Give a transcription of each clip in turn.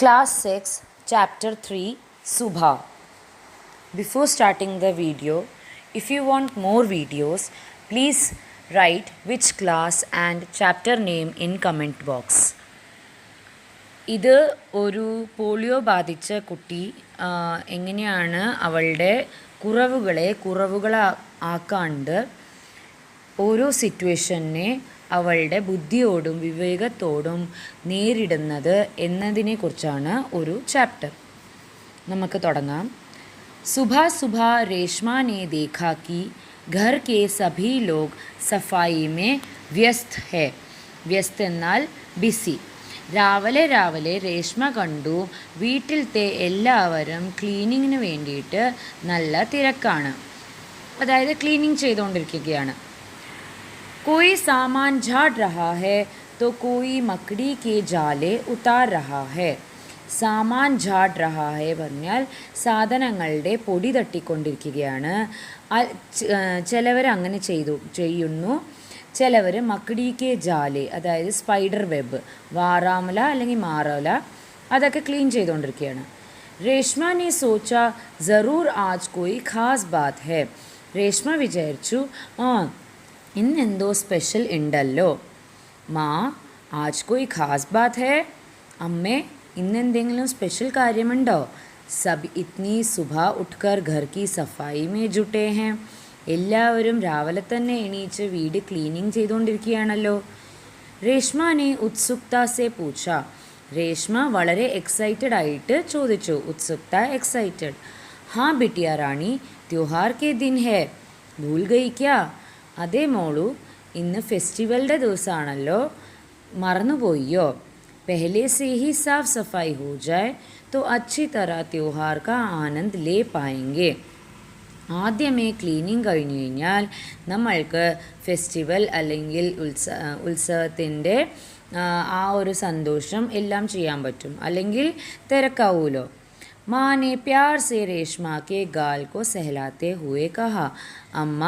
Class 6, Chapter 3, Subha. Before starting the video, if you want more videos, please write which class and chapter name in comment box. ഇത് ഒരു polio ബാധിച്ച കുട്ടി എങ്ങനെയാണ് അവളുടെ കുറവുകളാക്കാണ്ട് ഓരോ സിറ്റുവേഷനെ അവളുടെ ബുദ്ധിയോടും വിവേകത്തോടും നേരിടുന്നത് എന്നതിനെക്കുറിച്ചാണ് ഒരു ചാപ്റ്റർ. നമുക്ക് തുടങ്ങാം. सुबह सुबह रेशमा ने देखा कि घर के सभी लोग सफाई में व्यस्त है. വ്യസ്ത എന്നാൽ ബിസി. രാവിലെ രേഷ്മ കണ്ടു വീട്ടിലത്തെ എല്ലാവരും ക്ലീനിങ്ങിന് വേണ്ടിയിട്ട് നല്ല തിരക്കാണ്. അതായത് ക്ലീനിങ് ചെയ്തുകൊണ്ടിരിക്കുകയാണ്. कोई सामान झाड़ रहा है तो कोई मकड़ी के जाले उतार रहा है. സാമാൻ ഝാഡ് റഹാ ഹെ പറഞ്ഞാൽ സാധനങ്ങളുടെ പൊടി തട്ടിക്കൊണ്ടിരിക്കുകയാണ്. ചിലവർ അങ്ങനെ ചെയ്യുന്നു. ചിലവർ മക്കടിക്ക് ജാലെ അതായത് സ്പൈഡർ വെബ്, വാറാമല അല്ലെങ്കിൽ മാറല അതൊക്കെ ക്ലീൻ ചെയ്തുകൊണ്ടിരിക്കുകയാണ്. രേഷ്മ ने सोचा ज़रूर आज कोई ख़ास बात है. രേഷ്മ വിചാരിച്ചു ഇന്നെന്തോ സ്പെഷ്യൽ ഉണ്ടല്ലോ. മാ ആജ് കോയി ഖാസ് ബാത് ഹെ. അമ്മേ ഇന്നെന്തെങ്കിലും സ്പെഷ്യൽ കാര്യമുണ്ടോ? സബ് ഇത്നി സുബ ഉട്ട്കർ ഘർ കി സഫായി മേ ജുട്ടേ ഹെ. എല്ലാവരും രാവിലെ തന്നെ എണീച്ച് വീട് ക്ലീനിങ് ചെയ്തുകൊണ്ടിരിക്കുകയാണല്ലോ. രേഷ്മ ने उत्सुकता से पूछा. രേഷ്മ വളരെ എക്സൈറ്റഡ് ആയിട്ട് ചോദിച്ചു. उत्सुकता एक्साइटेड. हाँ बिटिया रानी त्योहार के दिन है भूल गई क्या? അതേ മോളു, ഇന്ന് ഫെസ്റ്റിവലിൻ്റെ ദിവസമാണല്ലോ, മറന്നുപോയോ? पहले से ही साफ सफाई हो जाए तो अच्छी तरह त्योहार का आनंद ले पाएंगे. ആദ്യമേ ക്ലീനിങ് കഴിഞ്ഞു കഴിഞ്ഞാൽ നമ്മൾക്ക് ഫെസ്റ്റിവൽ അല്ലെങ്കിൽ ഉത്സവത്തിൻ്റെ ആ ഒരു സന്തോഷം എല്ലാം ചെയ്യാൻ പറ്റും, അല്ലെങ്കിൽ തിരക്കാവൂലോ. माँ ने प्यार से रेशमा के गाल को सहलाते हुए कहा. അമ്മ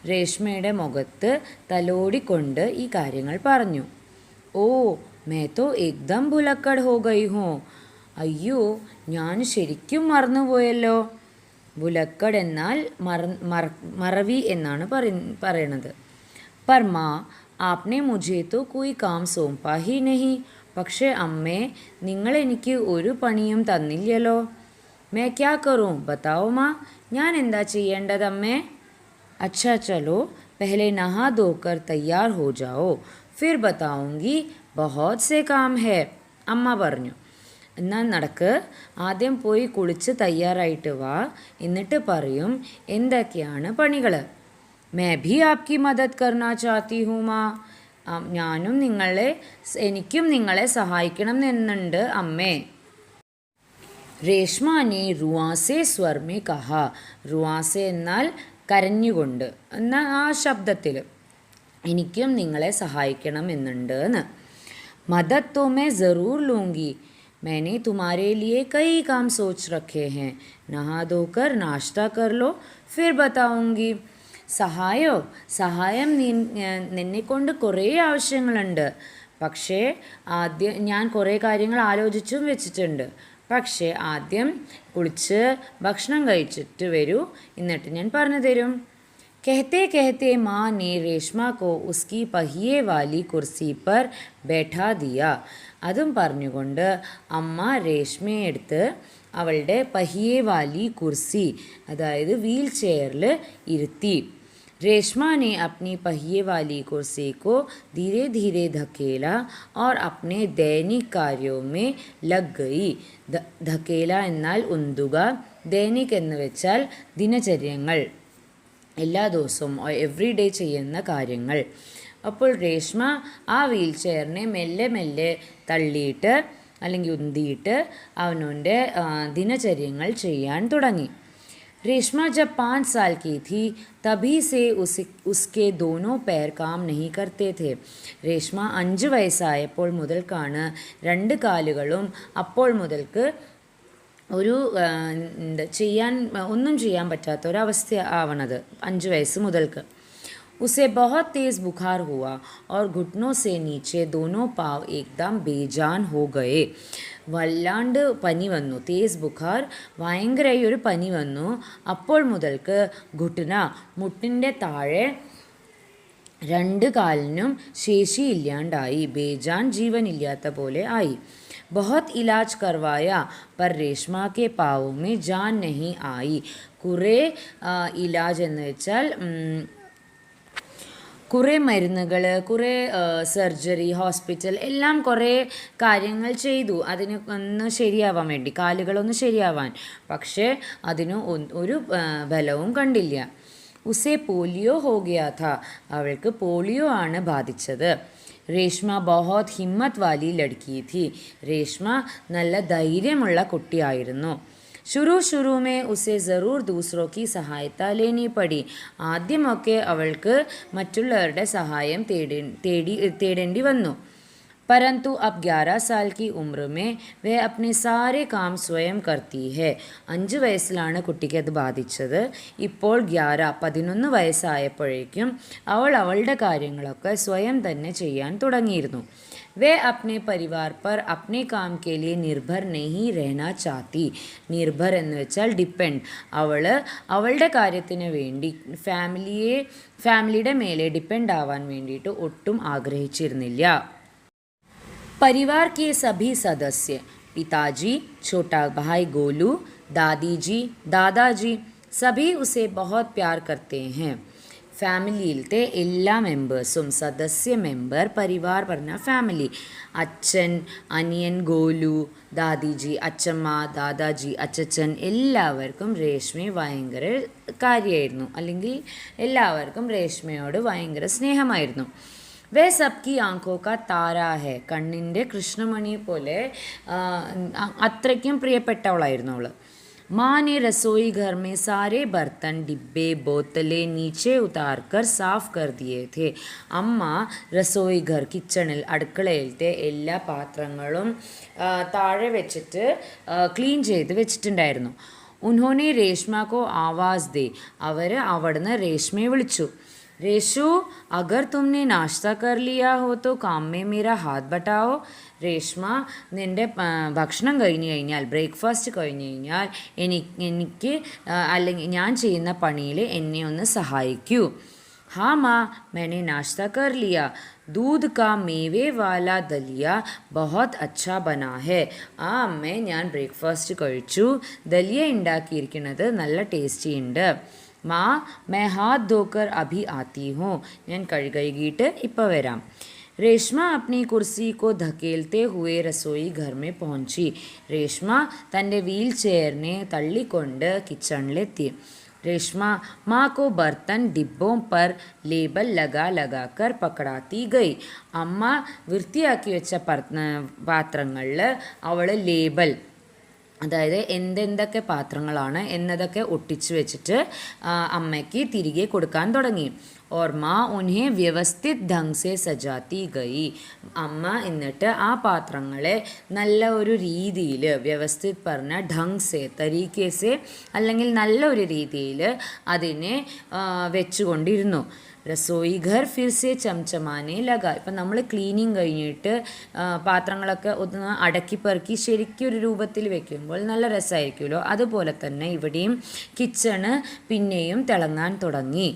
രേഷ്മയുടെ മുഖത്ത് തലോടിക്കൊണ്ട് ഈ കാര്യങ്ങൾ പറഞ്ഞു. ഓ मैं तो एकदम भुलक्कड़ हो गई हूँ. അയ്യോ, ഞാൻ ശരിക്കും മറന്നുപോയല്ലോ. ഭുലക്കട് എന്നാൽ മറവി എന്നാണ് പറയണത്. पर माँ आपने मुझे तो कोई काम सौंपा ही नहीं. പക്ഷേ അമ്മേ, നിങ്ങൾ എനിക്ക് ഒരു പണിയും തന്നില്ലല്ലോ. मैं क्या करूँ बताओ माँ. ഞാൻ എന്താ ചെയ്യേണ്ടത് അമ്മേ? अच्छा चलो पहले नहा धोकर तैयार हो जाओ फिर बताऊँगी बहुत से काम है. അമ്മ പറഞ്ഞു. എന്നാൽ നടക്ക്, ആദ്യം പോയി കുളിച്ച് തയ്യാറായിട്ട് വാ, എന്നിട്ട് പറയും എന്തൊക്കെയാണ് പണികൾ. मैं भी आपकी मदद करना चाहती हूँ माँ. എനിക്കും നിങ്ങളെ സഹായിക്കണം എന്നുണ്ട് അമ്മേ. രേഷ്മ ने रुआसे स्वर में कहा. रुआसे എന്നാൽ കരഞ്ഞുകൊണ്ട് എന്ന ആ ശബ്ദത്തിൽ എനിക്കും നിങ്ങളെ സഹായിക്കണം എന്നുണ്ട് എന്ന്. मदद तो मैं ज़रूर लूँगी. मैंने तुम्हारे लिए कई काम सोच रखे हैं. नहा धोकर नाश्ता कर लो फिर बताऊँगी. സഹായം നിന്നെക്കൊണ്ട് കുറേ ആവശ്യങ്ങളുണ്ട്. പക്ഷേ ഞാൻ കുറേ കാര്യങ്ങൾ ആലോചിച്ചും വെച്ചിട്ടുണ്ട്. പക്ഷേ ആദ്യം കുളിച്ച് ഭക്ഷണം കഴിച്ചിട്ട് വരൂ, എന്നിട്ട് ഞാൻ പറഞ്ഞു തരും. कहते कहते माँ ने रेशमा को उसकी पहिए वाली कुर्सी पर बैठा दिया. അതും പറഞ്ഞുകൊണ്ട് അമ്മ രേഷ്മയെ എടുത്ത് അവളുടെ पहिए वाली कुर्सी അതായത് വീൽ ചെയറിൽ ഇരുത്തി. रेशमा ने अपनी पहिए वाली कुर्सी को धीरे धीरे धकेला और अपने दैनिक कार्यों में लग गई. ധക്കേല എന്നാൽ ഉന്തുക, ദൈനിക് എന്ന് വെച്ചാൽ ദിനചര്യങ്ങൾ, എല്ലാ ദിവസവും എവ്രി ഡേ ചെയ്യുന്ന കാര്യങ്ങൾ. അപ്പോൾ രേഷ്മ ആ വീൽ ചെയറിനെ മെല്ലെ മെല്ലെ തള്ളിയിട്ട് അല്ലെങ്കിൽ ഉന്തിയിട്ട് അവനവൻ്റെ ദിനചര്യങ്ങൾ ചെയ്യാൻ തുടങ്ങി. रेशमा जब 5 साल की थी तभी से उसके दोनों पैर काम नहीं करते थे. രേഷ്മ 5 വയസ്സായപ്പോൾ മുതൽക്കാണ് 2 കാലുകളും അപ്പോൾ മുതൽക്ക് ഒരു ഒന്നും ചെയ്യാൻ പറ്റാത്ത ഒരവസ്ഥ ആവണത് 5 വയസ്സ് മുതൽക്ക്. उसे बहुत तेज़ बुखार हुआ और घुटनों से नीचे दोनों पाँव एकदम बेजान हो गए. വല്ലാണ്ട് പനി വന്നു. തേസ് ബുഖാർ, ഭയങ്കരമായി ഒരു പനി വന്നു. അപ്പോൾ മുതൽക്ക് ഘുട്ന, മുട്ടിൻ്റെ താഴെ രണ്ട് കാലിനും ശേഷിയില്ലാണ്ടായി. ബേജാൻ, ജീവനില്ലാത്ത പോലെ ആയി. बहुत इलाज करवाया पर रेशमा के पाँव में जान नहीं आई. കുറേ ഇലാജ് എന്ന് വെച്ചാൽ കുറേ മരുന്നുകൾ, കുറേ സർജറി, ഹോസ്പിറ്റൽ എല്ലാം കുറേ കാര്യങ്ങൾ ചെയ്തു അതിന് ഒന്ന് ശരിയാവാൻ വേണ്ടി, കാലുകളൊന്ന് ശരിയാവാൻ. പക്ഷേ അതിന് ഒരു ബലവും കണ്ടില്ല. ഉസേ പോളിയോ ഹോ ഗയാ ഥാ, അവൾക്ക് പോളിയോ ആണ് ബാധിച്ചത്. രേഷ്മ ബഹുത് ഹിമ്മത്ത് വാലി ലഡ്കി थी. രേഷ്മ നല്ല ധൈര്യമുള്ള കുട്ടിയായിരുന്നു. शुरू में उसे ज़रूर दूसरों की सहायता लेनी पड़ी. ആദ്യമൊക്കെ അവൾക്ക് മറ്റുള്ളവരുടെ സഹായം തേടേണ്ടി വന്നു. परंतु अब 11 साल की उम्र में वह अपने सारे काम स्वयं करती है. 5 വയസ്സിലാണ് കുട്ടിക്ക് അത് ബാധിച്ചത്. ഇപ്പോൾ 11 വയസ്സായപ്പോഴേക്കും അവൾ അവളുടെ കാര്യങ്ങളൊക്കെ സ്വയം തന്നെ ചെയ്യാൻ തുടങ്ങിയിരുന്നു. वह अपने परिवार पर अपने काम के लिए निर्भर नहीं रहना चाहती. निर्भर എന്ന് വെച്ചാൽ ഡിപ്പെൻഡ്. അവളുടെ കാര്യത്തിന് വേണ്ടി ഫാമിലിയുടെ മേലെ ഡിപ്പെൻഡ് ആവാൻ വേണ്ടിയിട്ട് ഒട്ടും ആഗ്രഹിച്ചിരുന്നില്ല. परिवार के सभी सदस्य, पिताजी, छोटा भाई गोलू, दादी जी, दादाजी, सभी उसे बहुत प्यार करते हैं. ഫാമിലിയിലത്തെ എല്ലാ മെമ്പേഴ്സും, സദസ്യ മെമ്പർ, പരിവാർ പറഞ്ഞ ഫാമിലി, അച്ഛൻ, അനിയൻ ഗോലു, ദാദിജി, അച്ഛമ്മ, ദാദാജി, അച്ചച്ചൻ, എല്ലാവർക്കും രേഷ്മയെ ഭയങ്കര കാര്യമായിരുന്നു. അല്ലെങ്കിൽ എല്ലാവർക്കും രേഷ്മയോട് ഭയങ്കര സ്നേഹമായിരുന്നു. വേ സബ്കി ആങ്കോ കാ താര ഹെ, കണ്ണിൻ്റെ കൃഷ്ണമണി പോലെ അത്രയ്ക്കും പ്രിയപ്പെട്ടവളായിരുന്നു അവൾ. माँ ने रसोई घर में सारे बर्तन, डिब्बे, बोतलें नीचे उतार कर साफ कर दिए थे. അമ്മ റസോയി ഘർ, കിച്ചണിൽ, അടുക്കളയിലത്തെ എല്ലാ പാത്രങ്ങളും താഴെ വെച്ചിട്ട് ക്ലീൻ ചെയ്ത് വെച്ചിട്ടുണ്ടായിരുന്നു. ഉൻഹോനെ രേഷ്മ കോ ആവാസ് ദേ, അവർ അവിടുന്ന് രേഷ്മയെ വിളിച്ചു. रेशु, अगर तुमने नाश्ता कर लिया हो तो काम में मेरा हाथ बटाओ. രേഷ്മ, നിൻ്റെ ഭക്ഷണം കഴിഞ്ഞ് കഴിഞ്ഞാൽ, ബ്രേക്ക്ഫാസ്റ്റ് കഴിഞ്ഞ് കഴിഞ്ഞാൽ എനിക്ക് അല്ലെങ്കിൽ ഞാൻ ചെയ്യുന്ന പണിയിൽ എന്നെ ഒന്ന് സഹായിക്കൂ. हाँ माँ, मैंने नाश्ता कर लिया. दूध का मेवे वाला दलिया बहुत अच्छा बना है. ആ അമ്മേ, ഞാൻ ബ്രേക്ക്ഫാസ്റ്റ് കഴിച്ചു. ദലിയ ഉണ്ടാക്കിയിരിക്കുന്നത് നല്ല ടേസ്റ്റി ഉണ്ട്. മാ, मैं हाथ धोकर अभी आती हूँ. ഞാൻ കൈ കഴുകിയിട്ട് ഇപ്പോൾ വരാം. രേഷ്മ अपनी कुर्सी को धकेलते हुए रसोई घर में पहुंची. രേഷ്മ തൻ്റെ വീൽ ചെയറിനെ തള്ളിക്കൊണ്ട് കിച്ചണിലെത്തി. रेशमा माँ को बर्तन डिब्बों पर लेबल लगा कर पकड़ाती गई. അമ്മ വൃത്തിയാക്കി വെച്ച പാത്രങ്ങളിൽ അവൾ ലേബൽ, അതായത് എന്തൊക്കെ പാത്രങ്ങളാണ് എന്നതൊക്കെ ഒട്ടിച്ചു വെച്ചിട്ട് അമ്മയ്ക്ക് തിരികെ കൊടുക്കാൻ തുടങ്ങി. और माँ उन्हें व्यवस्थित ढंग से सजाती गई. അമ്മ എന്നിട്ട് ആ പാത്രങ്ങളെ നല്ല ഒരു രീതിയിൽ, വ്യവസ്ഥിത് പറഞ്ഞ ഢങ് സെ, തരീക്കേസെ, അല്ലെങ്കിൽ നല്ല ഒരു രീതിയിൽ അതിനെ വെച്ചുകൊണ്ടിരുന്നു. റസോയി ഘർ ഫിർസെ ചംചമാനെ ലഗ. ഇപ്പം നമ്മൾ ക്ലീനിങ് കഴിഞ്ഞിട്ട് പാത്രങ്ങളൊക്കെ ഒന്ന് അടക്കി പെറുക്കി ശരിക്കും ഒരു രൂപത്തിൽ വെക്കുമ്പോൾ നല്ല രസമായിരിക്കുമല്ലോ. അതുപോലെ തന്നെ ഇവിടെയും കിച്ചണ് പിന്നെയും തിളങ്ങാൻ തുടങ്ങി.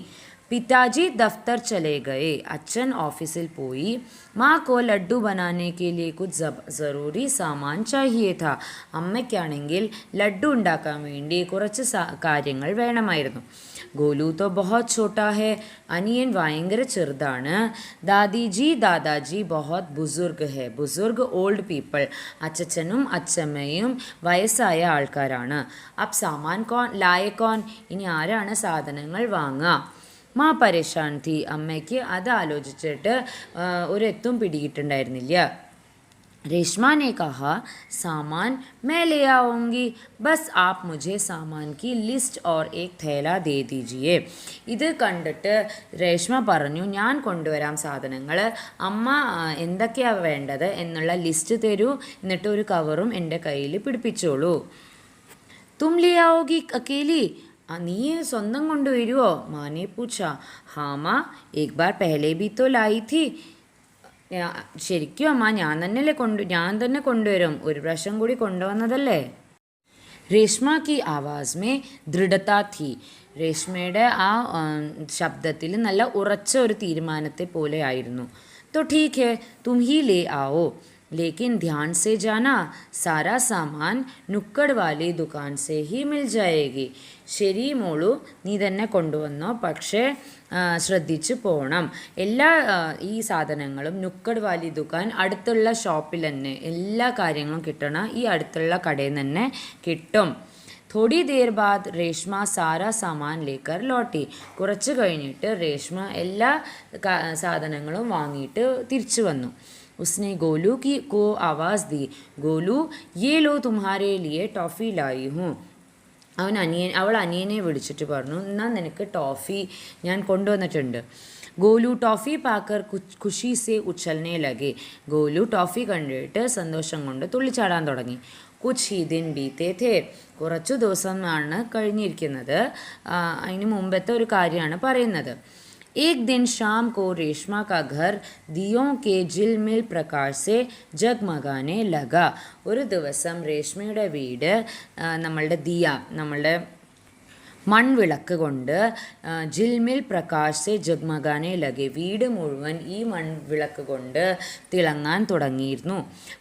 पिताजी दफ्तर चले गए. അച്ഛൻ ഓഫീസിൽ പോയി. माँ को लड्डू बनाने के लिए कुछ ज़रूरी सामान चाहिए था. അമ്മയ്ക്കാണെങ്കിൽ ലഡ്ഡു ഉണ്ടാക്കാൻ വേണ്ടി കുറച്ച് കാര്യങ്ങൾ വേണമായിരുന്നു. ഗോലു तो बहुत छोटा है. അനിയൻ ഭയങ്കര ചെറുതാണ്. ദാദിജി, ദാദാജി बहुत बुजुर्ग है. ബുസുർഗ്, ഓൾഡ് പീപ്പിൾ. അച്ചച്ചനും അച്ചമ്മയും വയസ്സായ ആൾക്കാരാണ്. അബ് സാമാൻ കോൺ ലായ കോൺ, ഇനി ആരാണ് സാധനങ്ങൾ വാങ്ങുക. മാ പരേഷാൻ തീ. അമ്മയ്ക്ക് അത് ആലോചിച്ചിട്ട് ഒരെത്തും പിടികിട്ടുണ്ടായിരുന്നില്ല. रेशमा ने कहा, सामान मैं ले आऊँगी, बस आप मुझे सामान की लिस्ट और एक थैला दे दीजिए. ഇത് കണ്ടിട്ട് രേഷ്മ പറഞ്ഞു, ഞാൻ കൊണ്ടുവരാം സാധനങ്ങൾ, അമ്മ എന്തൊക്കെയാണ് വേണ്ടത് എന്നുള്ള ലിസ്റ്റ് തരൂ, എന്നിട്ട് ഒരു കവറും എൻ്റെ കയ്യിൽ പിടിപ്പിച്ചോളൂ. തും ലേ ആओगी അക്കേലി, നീ സ്വന്തം കൊണ്ടുവരുമോ? മാനെ പൂച്ച. ഹാമാ, एक बार पहले भी तो लाई थी ശരിക്കും അമ്മ ഞാൻ തന്നെ കൊണ്ടുവരും, ഒരു പ്രാവശ്യം കൂടി കൊണ്ടുവന്നതല്ലേ. രേഷ്മ കി ആവാസ് മേ ദൃഢത ഥി. രേഷ്മയുടെ ആ ശബ്ദത്തിൽ നല്ല ഉറച്ച ഒരു തീരുമാനത്തെ പോലെ ആയിരുന്നു. तो ठीक है, तुम ही ले आओ, लेकिन ध्यान से जाना, सारा सामान നുക്കട് വാലി ദുകാൻ സേ ഹി മിൽ ജായേഗി. ശരി മോളു, നീ തന്നെ കൊണ്ടുവന്നോ, പക്ഷേ ശ്രദ്ധിച്ച് പോകണം. എല്ലാ ഈ സാധനങ്ങളും നുക്കട് വാലി ദുകാൻ, അടുത്തുള്ള ഷോപ്പിൽ തന്നെ എല്ലാ കാര്യങ്ങളും കിട്ടണം, ഈ അടുത്തുള്ള കടയിൽ തന്നെ കിട്ടും. थोड़ी देर बाद രേഷ്മ സാരാ സാമാൻ ലേക്കർ ലോട്ടി. കുറച്ച് കഴിഞ്ഞിട്ട് രേഷ്മ എല്ലാ സാധനങ്ങളും വാങ്ങിയിട്ട് തിരിച്ചു വന്നു. उसने गोलू की को आवाज़ दी, गोलू ये लो तुम्हारे लिए टॉफ़ी लाई हूँ. അവൾ അനിയനെ വിളിച്ചിട്ട് പറഞ്ഞു, എന്നാൽ നിനക്ക് ടോഫി ഞാൻ കൊണ്ടുവന്നിട്ടുണ്ട്. ഗോലു ടോഫി പാക്കർ ഖുഷി സെ ഉച്ചൽനെ ലഗെ. ഗോലു ടോഫി കണ്ടിട്ട് സന്തോഷം കൊണ്ട് തുള്ളിച്ചാടാൻ തുടങ്ങി. കുച്ച് ഹി ദിൻ ബീത്തെ ഥേ. കുറച്ചു ദിവസമാണ് കഴിഞ്ഞിരിക്കുന്നത്. അതിന് മുമ്പത്തെ ഒരു കാര്യമാണ് പറയുന്നത്. एक दिन शाम को रेशमा का घर दियों के झिलमिल प्रकाश से जगमगाने लगा. ഒരു ദിവസം രേഷ്മയുടെ വീട് നമ്മളുടെ നമ്മളുടെ മൺവിളക്ക് കൊണ്ട് ജിൽമിൽ പ്രകാശ് ജഗ്മഗാനെ ലഗെ. വീട് മുഴുവൻ ഈ മൺവിളക്ക് കൊണ്ട് തിളങ്ങാൻ തുടങ്ങിയിരുന്നു.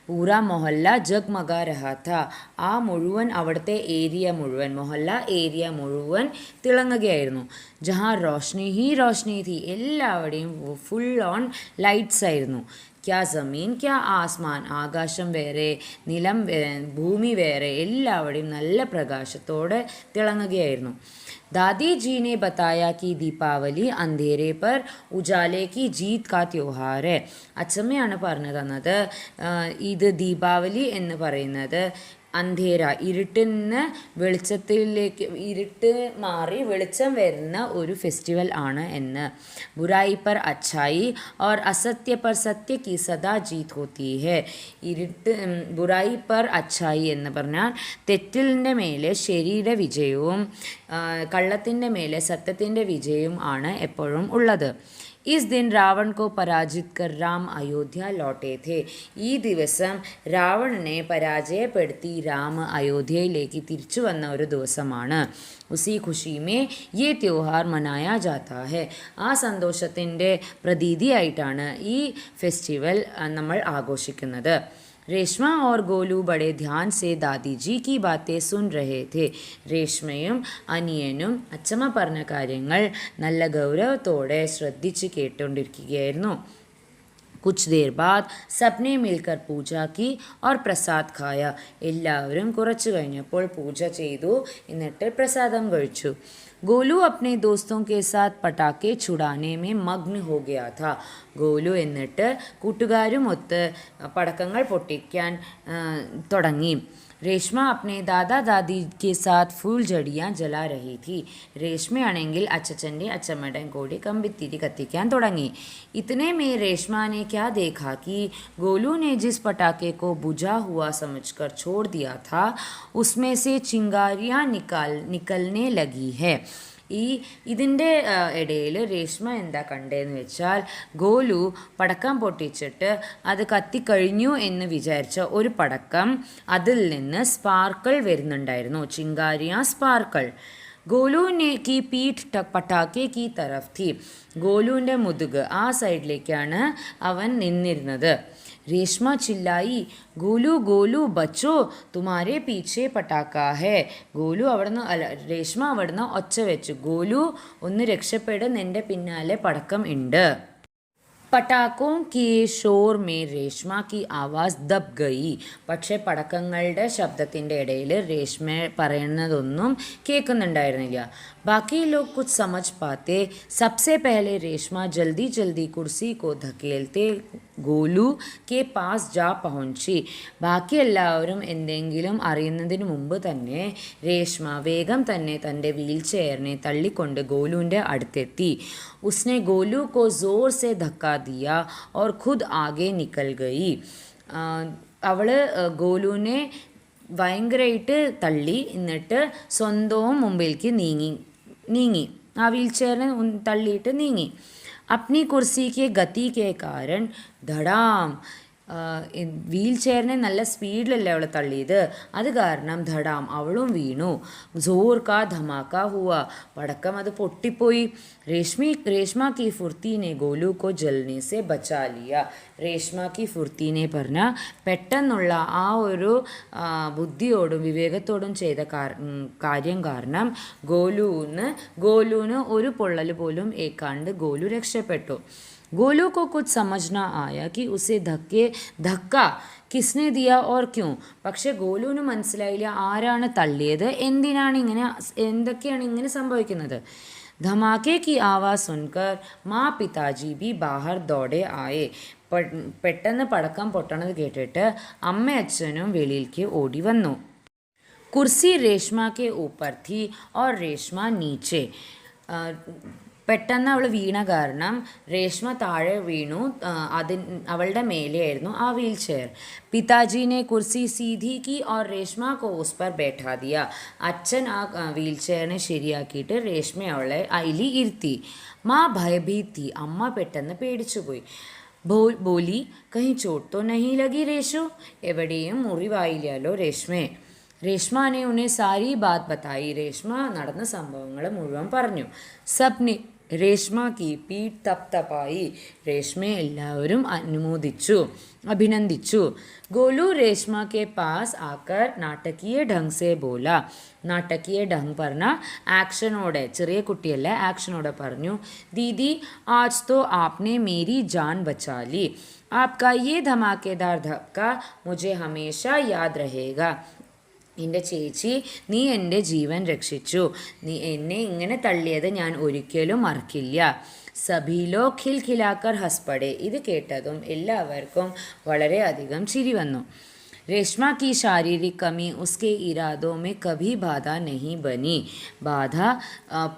പൂരാ മൊഹല്ല ജഗ്മഗ രഹാ ഥ. ആ മുഴുവൻ അവിടുത്തെ ഏരിയ മുഴുവൻ, മൊഹല്ല ഏരിയ മുഴുവൻ തിളങ്ങുകയായിരുന്നു. ജഹാ റോഷ്നി ഹി റോഷ്നി ഥി. എല്ലാവരുടെയും ഫുൾ ഓൺ ലൈറ്റ്സ് ആയിരുന്നു. ക്യാ ജമീൻ ക്യാ ആസ്മാൻ. ആകാശം വേറെ, നിലം ഭൂമി വേറെ, എല്ലാവരുടെയും നല്ല പ്രകാശത്തോടെ തിളങ്ങുകയായിരുന്നു. दादी जी ने बताया कि ദീപാവലി അന്ധേരെ पर ഉജാലെ की जीत का त्योहार है. അച്ചമ്മയാണ് പറഞ്ഞു തന്നത്, ഇത് ദീപാവലി എന്ന് പറയുന്നത് അന്ധേര, ഇരുട്ടിൽ നിന്ന് വെളിച്ചത്തിലേക്ക്, ഇരുട്ട് മാറി വെളിച്ചം വരുന്ന ഒരു ഫെസ്റ്റിവൽ ആണ് എന്ന്. ബുരായി പർ അച്ഛായി और असत्य पर सत्य की सदा जीत होती है. ബുരായി പർ അച്ഛായി എന്ന് പറഞ്ഞാൽ തെറ്റിൻ്റെ മേലെ ശരിയുടെ വിജയവും കള്ളത്തിൻ്റെ മേലെ സത്യത്തിൻ്റെ വിജയവും ആണ് എപ്പോഴും ഉള്ളത്. इस दिन रावण को पराजित कर राम अयोध्या लौटे थे. ഈ ദിവസം രാവണനെ പരാജയപ്പെടുത്തി രാമ അയോധ്യയിലേക്ക് തിരിച്ചു വന്ന ഒരു ദിവസമാണ്. ഉസി ഖുഷി മേ യേ ത്യോഹാർ മനായാ ജാതാ ഹെ. ആ സന്തോഷത്തിൻ്റെ പ്രതീതിയായിട്ടാണ് ഈ ഫെസ്റ്റിവൽ നമ്മൾ ആഘോഷിക്കുന്നത്. രേഷ്മ और गोलू बड़े ध्यान से दादी जी की बातें सुन रहे थे. രേഷ്മയും അനിയനും അച്ചമ്മ പറഞ്ഞ കാര്യങ്ങൾ നല്ല ഗൗരവത്തോടെ ശ്രദ്ധിച്ച് കേട്ടുകൊണ്ടിരിക്കുകയായിരുന്നു. കുച്ച് ദേർ ബാദ് സബ്നെ മിൽക്കർ പൂജ കി और പ്രസാദ് ഖായ. എല്ലാവരും കുറച്ച് കഴിഞ്ഞപ്പോൾ പൂജ ചെയ്തു, എന്നിട്ട് പ്രസാദം കഴിച്ചു. ഗോലു अपने दोस्तों के साथ पटाखे छुड़ाने में मग्न हो गया था. ഗോലു എന്നിട്ട് കൂട്ടുകാരുമൊത്ത് പടക്കങ്ങൾ പൊട്ടിക്കാൻ തുടങ്ങി. രേഷ്മ अपने दादा दादी के साथ ഫൂൽജടിയാ ജലാ രഹി थी. രേഷ്മയാണെങ്കിൽ അച്ചച്ചൻ്റെ അച്ചമ്മയുടെയും കൂടി കമ്പിത്തിരി കത്തിക്കാൻ തുടങ്ങി. इतने में रेशमा ने क्या देखा कि गोलू ने जिस पटाखे को बुझा हुआ समझकर छोड़ दिया था उसमें से चिंगारियाँ निकलने लगी है. ഇതിൻ്റെ ഇടയിൽ രേഷ്മ എന്താ കണ്ടതെന്ന് വെച്ചാൽ, ഗോലു പടക്കം പൊട്ടിച്ചിട്ട് അത് കത്തിക്കഴിഞ്ഞു എന്ന് വിചാരിച്ച ഒരു പടക്കം, അതിൽ നിന്ന് സ്പാർക്കിൾ വരുന്നുണ്ടായിരുന്നു. ചിങ്കാരിയ സ്പാർക്കിൾ. ഗോലുവിനെ കി പീഠ് പട്ടാക്കെ കി തരഫ് ഥി. ഗോലുവിൻ്റെ മുതുക് ആ സൈഡിലേക്കാണ് അവൻ നിന്നിരുന്നത്. രേഷ്മ ചില്ലായി, ഗോലു ഗോലു ബച്ചോ തുമാരെ പീछे പട്ടാക്ക ഹേ. ഗോലു രേഷ്മ അവിടുന്ന് ഒച്ച വെച്ചു, ഗോലു ഒന്ന് രക്ഷപ്പെടും, നിൻ്റെ പിന്നാലെ പടക്കം ഉണ്ട്. പട്ടാക്കോം കി ഷോർ മേ രേഷ്മ കി ആവാസ് ദബ് ഗയി. പക്ഷേ പടക്കങ്ങളുടെ ശബ്ദത്തിൻ്റെ ഇടയിൽ രേഷ്മ പറയുന്നതൊന്നും കേൾക്കുന്നുണ്ടായിരുന്നില്ല. ബാക്കി ലോഗ് കുച്ച് സമജ് പാത്തെ. സബ്സെ പഹലെ രേഷ്മ ജൽദി ജൽദി കുർസി കോ ധക്കേൽത്തെ ഗോലു കെ പാസ് ജാ പहुंची. ബാക്കി എല്ലാവരും എന്തെങ്കിലും അറിയുന്നതിന് മുമ്പ് തന്നെ രേഷ്മ വേഗം തന്നെ തൻ്റെ വീൽ ചെയറിനെ തള്ളിക്കൊണ്ട് ഗോലുവിൻ്റെ അടുത്തെത്തി. उसने गोलू को ज़ोर से धक्का दिया और खुद आगे निकल गई. അവൾ ഗോലുവിനെ ഭയങ്കരമായിട്ട് തള്ളി, എന്നിട്ട് സ്വന്തവും മുമ്പിലേക്ക് നീങ്ങി. ആ വീൽ ചെയറിനെ തള്ളിയിട്ട് നീങ്ങി. अपनी कुर्सी के गति के कारण धड़ाम വീൽ ചെയറിനെ നല്ല സ്പീഡിലല്ലേ അവൾ തള്ളിയത്, അത് കാരണം ധടാം അവളും വീണു. ജോർ കാ ധമാക്ക ഹുവ പടക്കം അത് പൊട്ടിപ്പോയി. രേഷ്മ കി ഫുർത്തിനെ ഗോലു കോ ജൽനെ സെ ബച്ചാ ലിയ. രേഷ്മ കി ഫുർത്തിനെ പറഞ്ഞാൽ പെട്ടെന്നുള്ള ആ ഒരു ബുദ്ധിയോടും വിവേകത്തോടും ചെയ്ത കാര്യം കാരണം ഗോലുവിന് ഒരു പൊള്ളൽ പോലും ഏക്കാണ്ട് ഗോലു രക്ഷപ്പെട്ടു. गोलू को कुछ समझ ना आया कि उसे धक्का किसने दिया और क्यों. പക്ഷെ ഗോലുവിന് മനസ്സിലായില്ല ആരാണ് തള്ളിയത്, എന്തൊക്കെയാണ് ഇങ്ങനെ സംഭവിക്കുന്നത്. ധമാക്കെ की आवाज़ सुनकर माँ पिताजी भी बाहर दौड़े आए. പെട്ടെന്ന് പടക്കം പൊട്ടണത് കേട്ടിട്ട് അമ്മ അച്ഛനും വെളിയിലേക്ക് ഓടി വന്നു. കുർസി രേഷ്മ के ऊपर थी और रेशमा नीचे. പെട്ടെന്ന് അവൾ വീണ കാരണം രേഷ്മ താഴെ വീണു, അവളുടെ മേലെയായിരുന്നു ആ വീൽ ചെയർ. പിതാജീനെ കുർസി സീധി കി ഓർ രേഷ്മ കോ ഉസ് പർ ബൈഠാ ദിയ. അച്ഛൻ ആ വീൽ ചെയറിനെ ശരിയാക്കിയിട്ട് രേഷ്മ അവളെ അതിൽ ഇരുത്തി. മാ ഭയഭീത് थी. അമ്മ പെട്ടെന്ന് പേടിച്ചുപോയി. ബോലി കहीं ചോട്ട് തോ നഹീ ലഗി രേഷു. എവിടെയും മുറിവായില്ലല്ലോ രേഷ്മേ. രേഷ്മാനെ ഉന്നെ സാരി ബാത് ബതായി. രേഷ്മ നടന്ന സംഭവങ്ങൾ മുഴുവൻ പറഞ്ഞു. സബ്നെ രേഷ്മ കി പീഠ് തപ് തപായി. രേഷ്മയെ എല്ലാവരും അഭിനന്ദിച്ചു. ഗോലു രേഷ്മ കെ പാസ് ആക്കർ നാടകീയ ഢങ് സെ ബോല. നാടകീയ ഢങ് പറഞ്ഞാൽ ആക്ഷനോടെ, ചെറിയ കുട്ടിയല്ല, ആക്ഷനോടെ പറഞ്ഞു. ദീദി ആജ് തോ ആപ്നെ മേരി ജാൻ ബച്ചാ ലി. ആപ്കാ യേ ധമാക്കേദാർ ധക്ക മുझे ഹമേശാ യാദ് രഹേഗാ. എൻ്റെ ചേച്ചി, നീ എൻ്റെ ജീവൻ രക്ഷിച്ചു. നീ എന്നെ ഇങ്ങനെ തള്ളിയത് ഞാൻ ഒരിക്കലും മറക്കില്ല. സഭീലോ ഖിൽഖിലാക്കർ ഹസ്പടെ. ഇത് കേട്ടതും എല്ലാവർക്കും വളരെയധികം ചിരി വന്നു. രേഷ്മ की शारीरिक कमी उसके इरादों में कभी बाधा नहीं बनी.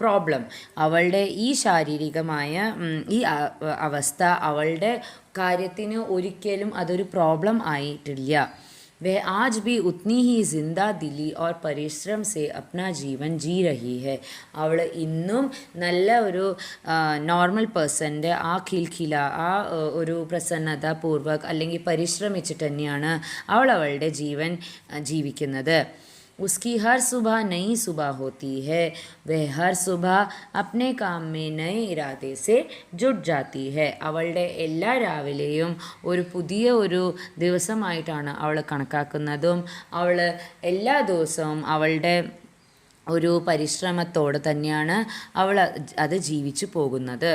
പ്രോബ്ലം, അവളുടെ ഈ ശാരീരികമായ ഈ അവസ്ഥ അവളുടെ കാര്യത്തിന് ഒരിക്കലും അതൊരു പ്രോബ്ലം ആയിട്ടില്ല. वह आज भी उतनी ही जिंदा दिली और परिश्रम से अपना जीवन जी रही है. അവൾ ഇന്നും നല്ല ഒരു നോർമൽ പേഴ്സൻ്റെ ആ ആ ഒരു പ്രസന്നത പൂർവ്വക് അല്ലെങ്കിൽ പരിശ്രമിച്ചിട്ട് തന്നെയാണ് അവളുടെ ജീവൻ ജീവിക്കുന്നത്. उसकी हर सुबह नई सुबह होती है. वह हर सुबह अपने काम में नए इरादे से जुट जाती है. അവളുടെ എല്ലാ രാവിലെയും ഒരു പുതിയ ഒരു ദിവസമായിട്ടാണ് അവൾ കണക്കാക്കുന്നതും അവൾ എല്ലാ ദിവസവും അവളുടെ ഒരു പരിശ്രമത്തോടെ തന്നെയാണ് അവൾ അത് ജീവിച്ചു പോകുന്നത്.